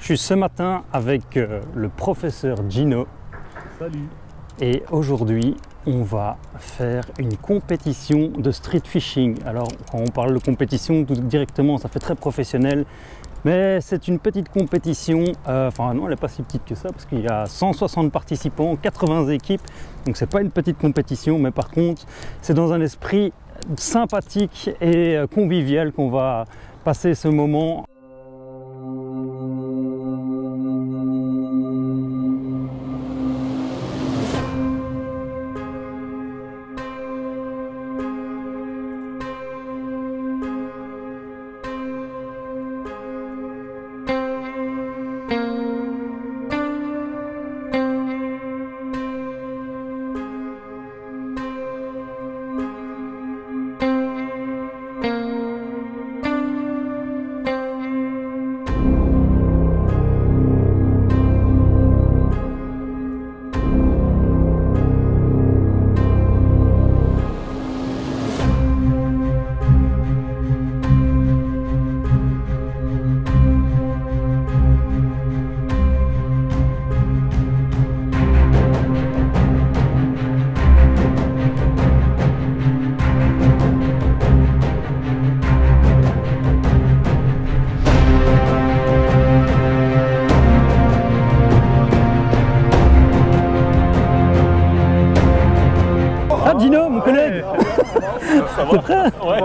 Je suis ce matin avec le professeur Gino. Salut. Et aujourd'hui, on va faire une compétition de street fishing. Alors, quand on parle de compétition, tout directement, ça fait très professionnel. Mais c'est une petite compétition, enfin non, elle n'est pas si petite que ça, parce qu'il y a 160 participants, 80 équipes. Donc c'est pas une petite compétition, mais par contre, c'est dans un esprit sympathique et convivial qu'on va passer ce moment. Gino, mon collègue, t'es prêt? Ouais.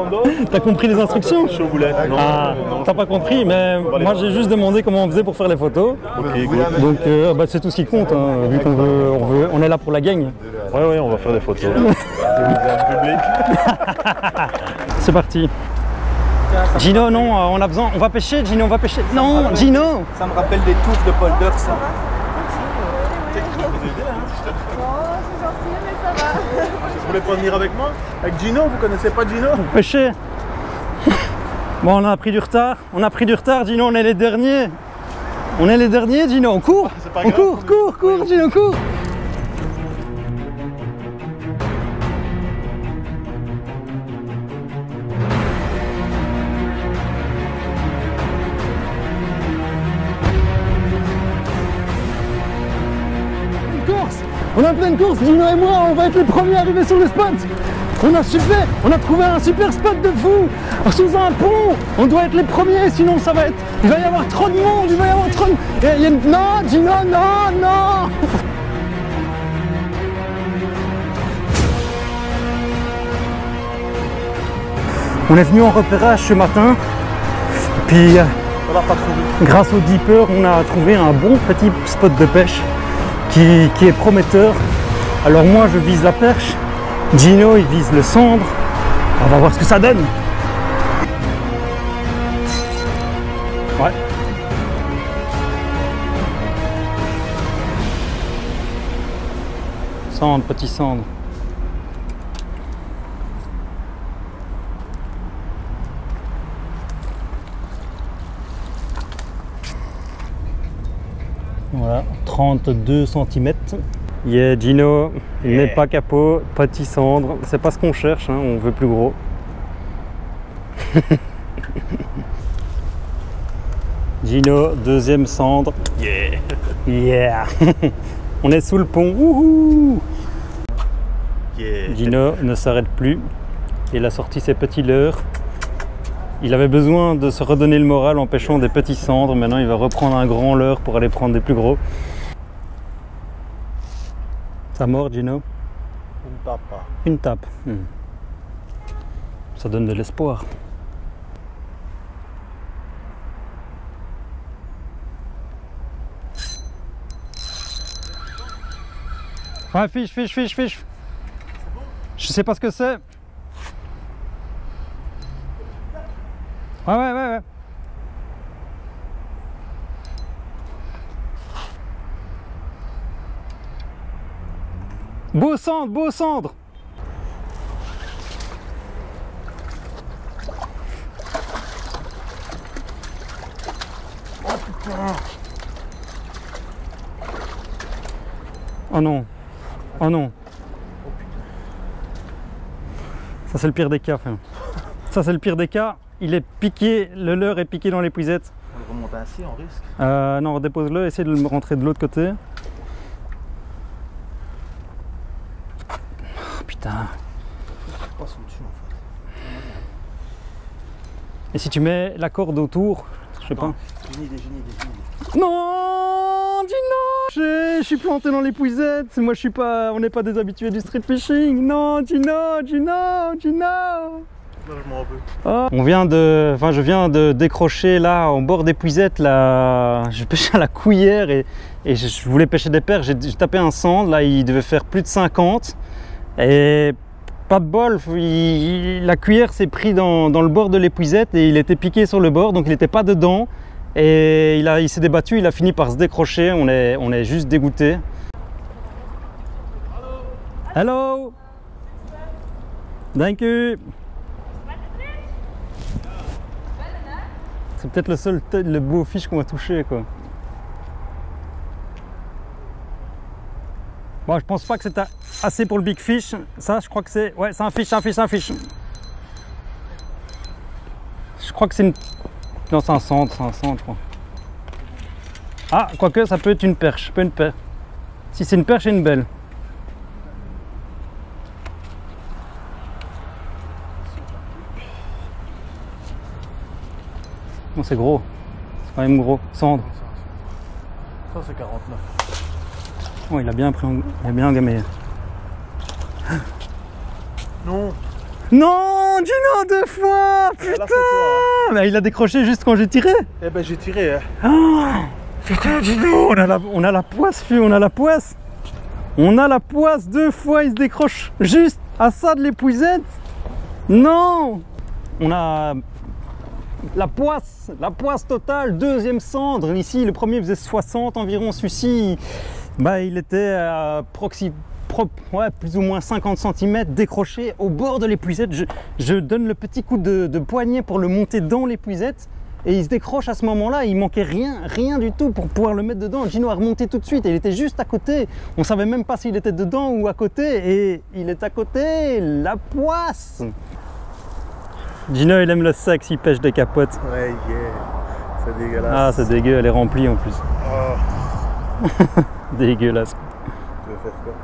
T'as compris les instructions? Chaud boulet. Ah, t'as pas compris, mais moi j'ai juste demandé comment on faisait pour faire les photos. Ok, good. Donc bah, c'est tout ce qui compte, hein, vu qu'on on est là pour la gagne. Ouais, on va faire des photos. C'est parti. Gino, non, on a besoin, on va pêcher, Gino, on va pêcher. Non, Gino. Ça me rappelle des touffes de polder, ça. Vous voulez pas venir avec moi? Avec Gino? Vous connaissez pas Gino? Pêcher. Bon, on a pris du retard, Gino, on est les derniers. On est les derniers, Gino, on court. pas On grave. court, Gino, cours. On a plein de courses, Gino et moi, on va être les premiers arrivés sur le spot. On a trouvé un super spot de fou, sous un pont. On doit être les premiers, sinon ça va être... Il va y avoir trop de monde, Non, Gino, non. On est venu en repérage ce matin, puis On l'a pas trouvé. grâce au Deeper, on a trouvé un bon petit spot de pêche qui est prometteur. Alors moi je vise la perche, Gino il vise le cendre. On va voir ce que ça donne. Ouais. Cendre, petit cendre. Voilà, 32 cm. Yeah, Gino, il n'est pas capot, petit cendre. C'est pas ce qu'on cherche, hein, on veut plus gros. Gino, deuxième cendre. Yeah. On est sous le pont. Wouhou. Yeah. Gino ne s'arrête plus. Il a sorti ses petits leurres. Il avait besoin de se redonner le moral en pêchant des petits cendres. Maintenant, il va reprendre un grand leurre pour aller prendre des plus gros. Ça mord, Gino? Une tape pas. Une tape. Ça donne de l'espoir. Ouais, fiche. Je sais pas ce que c'est. Ouais. Beau cendre. Oh non. Ça c'est le pire des cas. Ça c'est le pire des cas. Il est piqué, le leurre est piqué dans l'épuisette. Il remonte ainsi, on risque. Non, redépose-le, essaye de le rentrer de l'autre côté. Oh, putain. Pas sous dessus en fait. Et si tu mets la corde autour, je sais pas. J'ai une idée. Non, Gino, je suis planté dans l'épuisette. Moi, on n'est pas des habitués du street fishing. Non, Gino. Là, je m'en veux. Oh. Je viens de décrocher là, au bord d'épuisette. Là, je pêchais à la cuillère et je voulais pêcher des perches. J'ai tapé un sand. Là, il devait faire plus de 50 et pas de bol. La cuillère s'est pris dans le bord de l'épuisette et il était piqué sur le bord, donc il n'était pas dedans. Et il s'est débattu, il a fini par se décrocher, on est juste dégoûté. Hello. Thank you. C'est peut-être le beau fiche qu'on va toucher, quoi. Bon, je pense pas que c'est assez pour le big fish. Ça, je crois que c'est... Ouais, c'est un fish. Je crois que c'est une... Non, c'est un centre, je crois. Ah, quoique, ça peut être une perche. Si c'est une perche, c'est une belle. Non, c'est gros. C'est quand même gros. Cendre. Ça, c'est 49. Oh, il a bien engamé. Non. Non, Gino, 2 fois. Putain. Là, c'est toi, hein. Mais il a décroché juste quand j'ai tiré. Eh ben, j'ai tiré, hein. Oh, putain, Gino, on a la poisse, on a la poisse. On a la poisse, 2 fois, il se décroche juste à ça de l'épuisette. Non. On a la poisse totale, 2e cendre. Ici, le premier faisait 60 environ. Celui-ci, il était à plus ou moins 50 cm décroché au bord de l'épuisette. Je donne le petit coup de poignet pour le monter dans l'épuisette et il se décroche à ce moment-là. Il manquait rien du tout pour pouvoir le mettre dedans. Gino a remonté tout de suite et il était juste à côté. On savait même pas s'il était dedans ou à côté et il est à côté. La poisse. Gino, il aime le sexe, il pêche des capotes. Ouais, yeah. C'est dégueulasse. Ah, c'est dégueu, elle est remplie en plus. Oh. Dégueulasse. Tu veux faire quoi?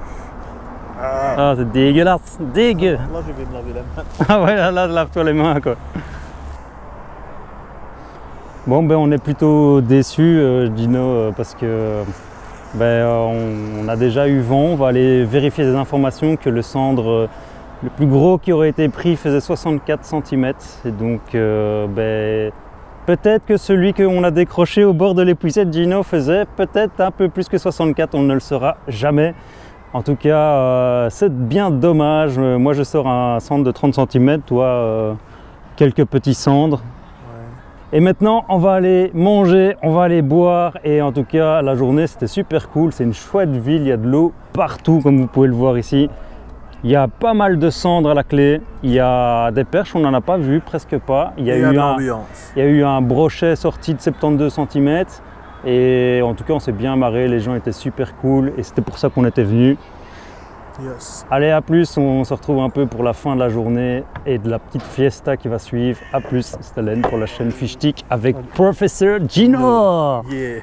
Ah, c'est dégueulasse, dégueu. Là, je vais me laver la main. Ah ouais, là, lave-toi les mains, quoi. Bon, on est plutôt déçus, Gino, parce que on a déjà eu vent. On va aller vérifier des informations que le cendre le plus gros qui aurait été pris faisait 64 cm. Et donc, peut-être que celui qu'on a décroché au bord de l'épuisette, Gino, faisait peut-être un peu plus que 64. On ne le saura jamais. En tout cas, c'est bien dommage. Moi, je sors un cendre de 30 cm, toi, quelques petits cendres. Ouais. Et maintenant, on va aller manger, on va aller boire. Et en tout cas, la journée, c'était super cool. C'est une chouette ville, il y a de l'eau partout, comme vous pouvez le voir ici. Il y a pas mal de cendres à la clé. Il y a des perches, on n'en a pas vu, presque pas. Il y a eu un brochet sorti de 72 cm. Et en tout cas, on s'est bien marré, les gens étaait super cool et c'était pour ça qu'on était venus. Yes. Allez, à plus, on se retrouve un peu pour la fin de la journée et de la petite fiesta qui va suivre. À plus, Stellen pour la chaîne Fishtik avec Professeur Gino. Yeah.